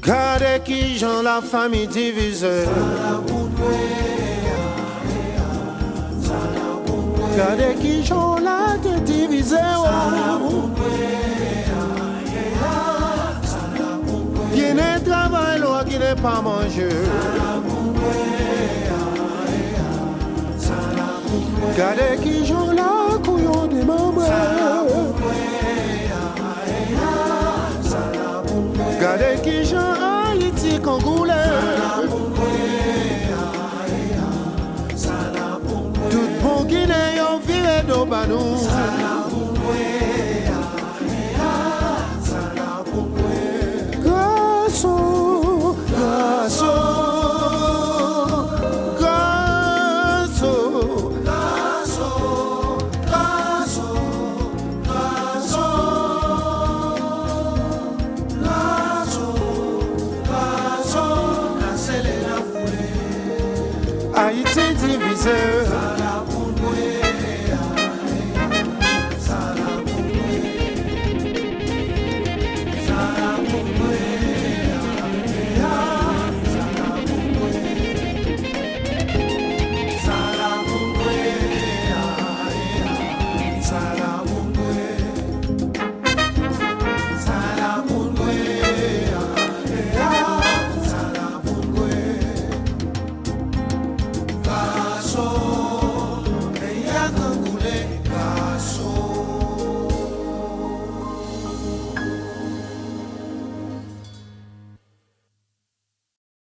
Gardez qui j'en la famille divisée. Gardez qui j'en la divisée. Qui ne travaille l'eau, qui n'est pas mangé. Gardez qui j'en la couillon des membres. Gardez qui j'en Haïti Congolais. Tout bon Guinée yon viré d'Obanou. Grasso, grasso, grasso, grasso, grasso, grasso. Haïti divisé.